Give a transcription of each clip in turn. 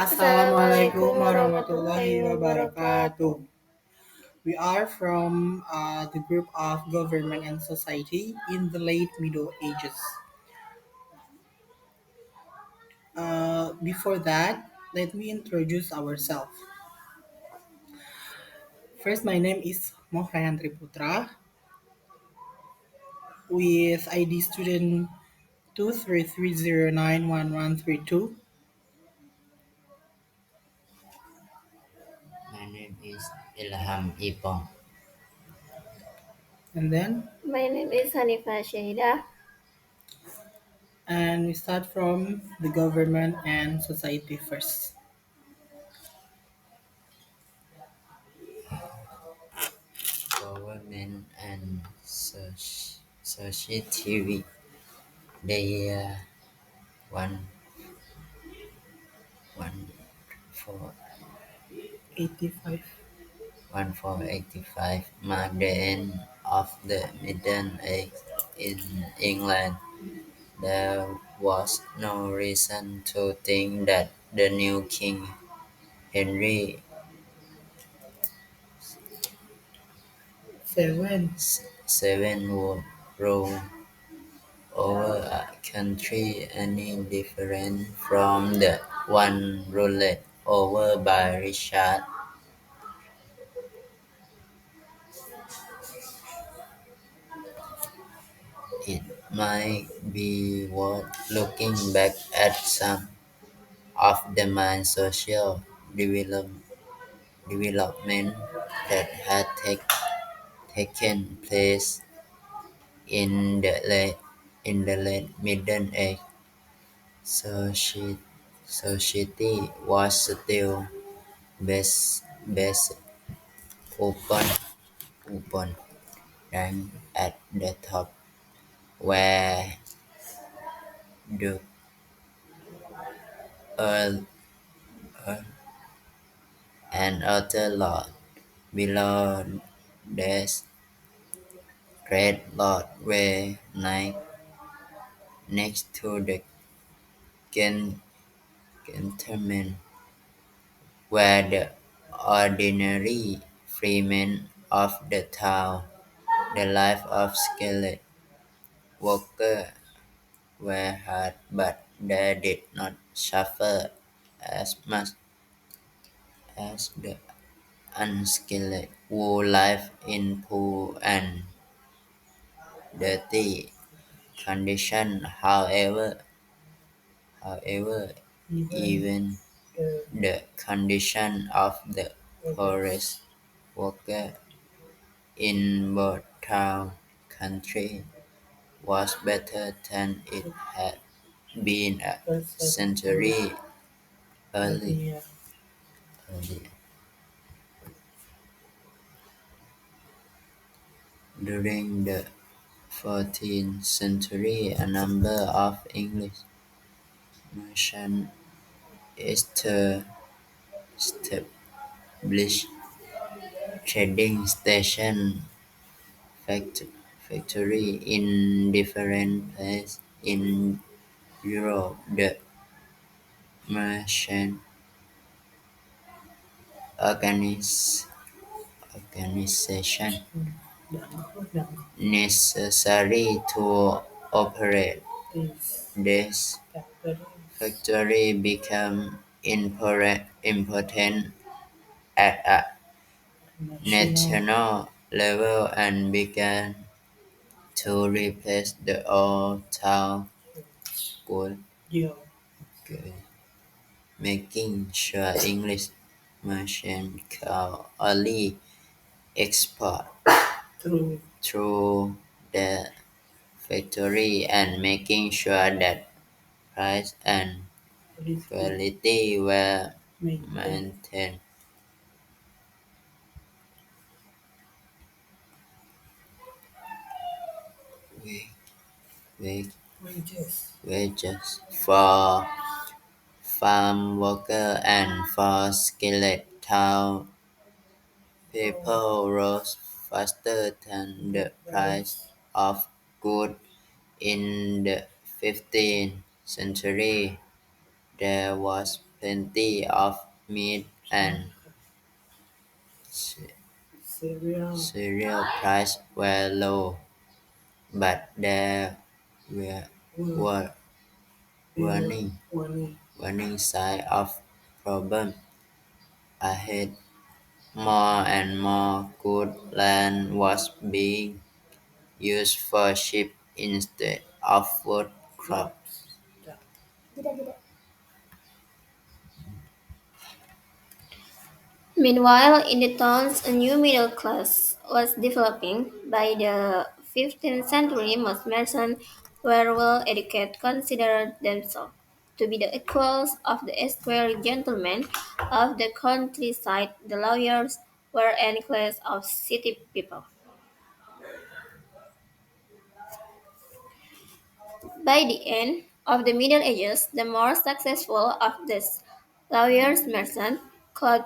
Assalamualaikum warahmatullahi wabarakatuh. We are from the group of Government and Society in the late Middle Ages. Before that, let me introduce ourselves. First, my name is Moh Raihan Tri Putra with ID student 233091132. My name is Ilham Epong. And then, My name is Hanifah Shahida. and we start from the Government and Society first. Government and Society. The year one one four 85. 1485 marked the end of the Middle Age in England. There was no reason to think that the new King Henry 7. VII would rule over a country any different from the one ruled over by Richard. It might be worth looking back at some of the main social development that had taken place in the late Middle Age. Society, society was still based open open rank at the top, where the Earl and other lords below this great lord were next to the gen- gentlemen, were the ordinary freemen of the town. The life of skilled workers were hard, but they did not suffer as much as the unskilled who live in poor and dirty conditions. However, even the condition of the poorest worker in both town country was better than it had been a century early, earlier. During the 14th century, a number of English merchants established trading station factory in different places in Europe. The merchant organis- organization necessary to operate this factory became important at a national level and began to replace the old town school, making sure English merchants could only export through the factory and making sure that price and quality were maintained. Wa- Wages for farm workers and for skilled town people rose faster than the price of goods in the 15th century. There was plenty of meat and ce- Cereal. cereal prices were low, but there were, Well, were well, warning, well, warning signs of problem ahead. More and more good land was being used for sheep instead of food crops. crops. Yeah. Meanwhile, in the towns, a new middle class was developing. By the 15th century, most merchants were well educated, considered themselves to be the equals of the square gentlemen of the countryside. The lawyers were any class of city people. By the end of the Middle Ages, the more successful of these lawyers, merchants, could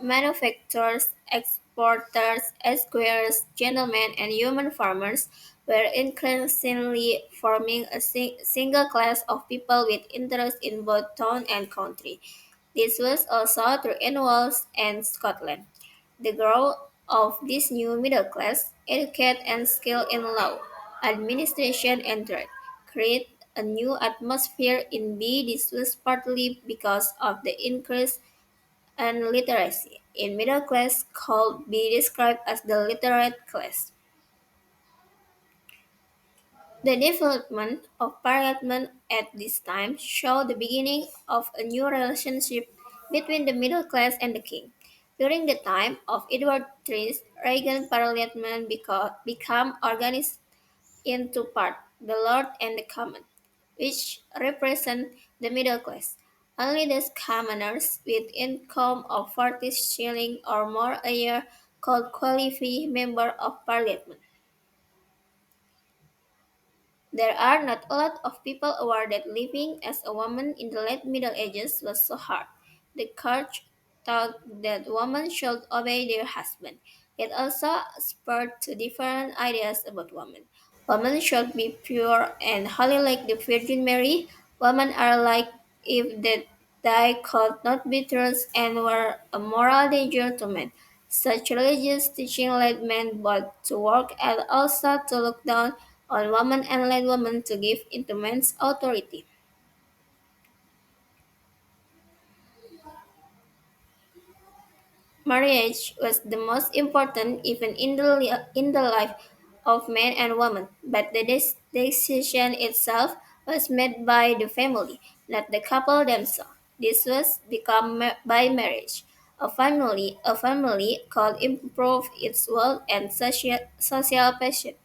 manufacturers, exporters, esquires, gentlemen, and human farmers were increasingly forming a single class of people with interests in both town and country. This was also true in Wales and Scotland. The growth of this new middle class, educated and skilled in law, administration, and trade, created a new atmosphere in B. This was partly because of the increase and literacy in middle class could be described as the literate class. The development of Parliament at this time showed the beginning of a new relationship between the middle class and the king. During the time of Edward III, Reagan Parliament became organized into part, the Lord and the Common, which represent the middle class. Only those commoners with income of 40 shillings or more a year could qualify member of parliament. There are not a lot of people aware that living as a woman in the late Middle Ages was so hard. The church taught that women should obey their husband. It also spurred to different ideas about women. Women should be pure and holy like the Virgin Mary. Women are like if they could not be trusted and were a moral danger to men. Such religious teaching led men both to work and also to look down on women and led women to give into men's authority. Marriage was the most important event in the life of man and woman, but the decision itself was made by the family, not the couple themselves. This was become by marriage. A family could improve its wealth and social position.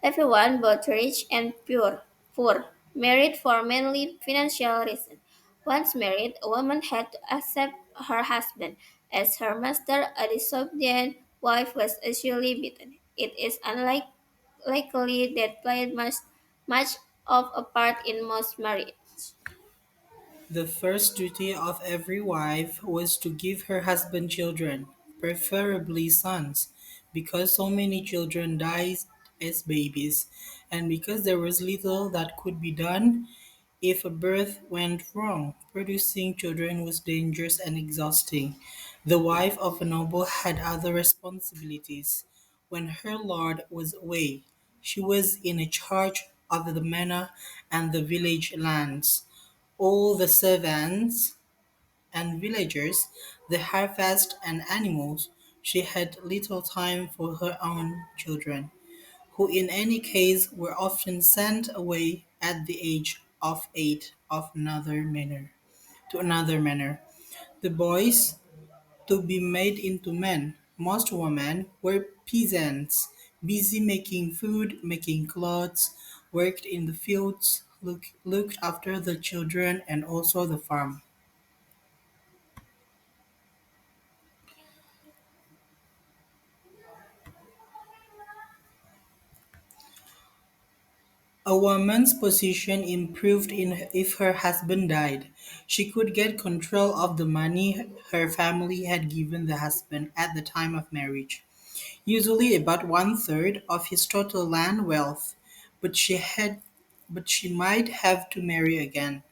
Everyone, both rich and poor, married for mainly financial reasons. Once married, a woman had to accept her husband as her master. A disobedient wife was usually beaten. It is unlikely that played much of a part in most marriages. The first duty of every wife was to give her husband children, preferably sons, because so many children died as babies, and because there was little that could be done if a birth went wrong. Producing children was dangerous and exhausting. The wife of a noble had other responsibilities. When her lord was away, she was in charge of the manor and the village lands. All the servants and villagers, the harvest and animals, she had little time for her own children, who in any case were often sent away at the age of 8 of another manor to another manor. The boys to be made into men. Most women were peasants, busy making food, making clothes, worked in the fields, looked after the children and also the farm. A woman's position improved if her husband died. She could get control of the money her family had given the husband at the time of marriage, usually about one third of his total land wealth. But she had but she might have to marry again.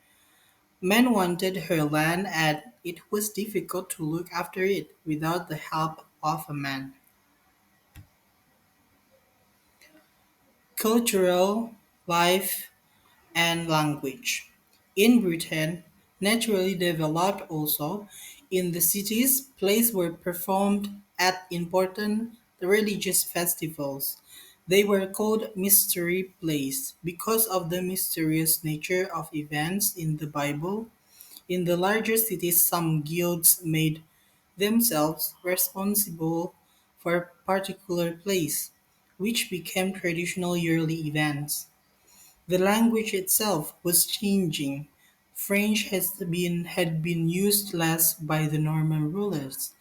Men wanted her land and it was difficult to look after it without the help of a man. Cultural life and language. In Britain, naturally developed also, in the cities, plays were performed at important religious festivals. They were called mystery plays because of the mysterious nature of events in the Bible. In the larger cities, some guilds made themselves responsible for particular plays, which became traditional yearly events. The language itself was changing. French had been used less by the Norman rulers.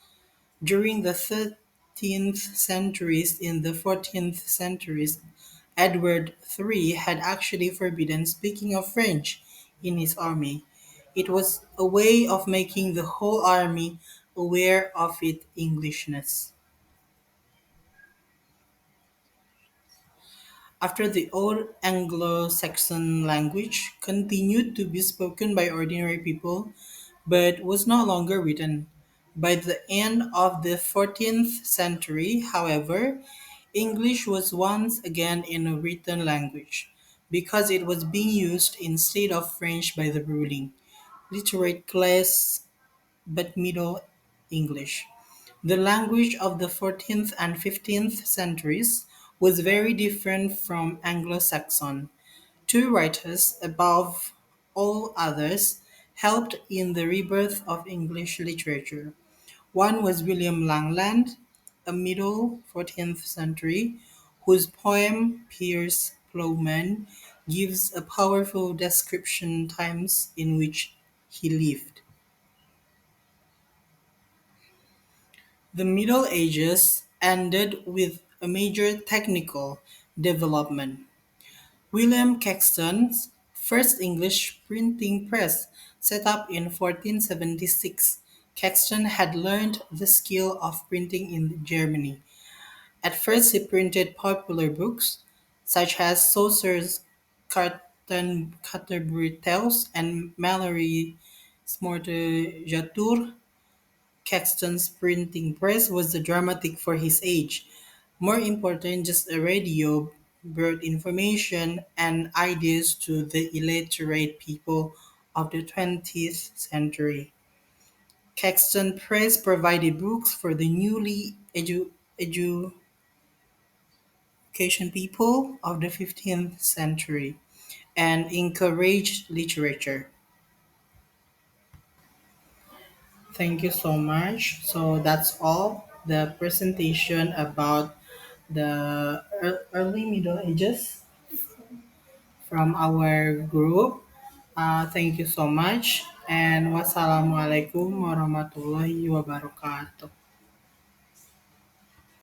During the 13th centuries in the 14th centuries, Edward III had actually forbidden speaking of French in his army. It was a way of making the whole army aware of its Englishness. After the old Anglo-Saxon language continued to be spoken by ordinary people, but was no longer written. By the end of the 14th century, however, English was once again in a written language, because it was being used instead of French by the ruling, literate class but Middle English. The language of the 14th and 15th centuries was very different from Anglo-Saxon. Two writers, above all others, helped in the rebirth of English literature. One was William Langland, a middle 14th century, whose poem Piers Plowman gives a powerful description times in which he lived. The Middle Ages ended with a major technical development. William Caxton's first English printing press, set up in 1476. Caxton had learned the skill of printing in Germany. At first he printed popular books, such as Chaucer's Canterbury Tales and Malory's Morte Jatur. Caxton's printing press was dramatic for his age. More important, just a radio brought information and ideas to the illiterate people of the 20th century. Caxton Press provided books for the newly education people of the 15th century and encouraged literature. Thank you so much. So that's all the presentation about the early Middle Ages from our group. Thank you so much and wassalamualaikum warahmatullahi wabarakatuh.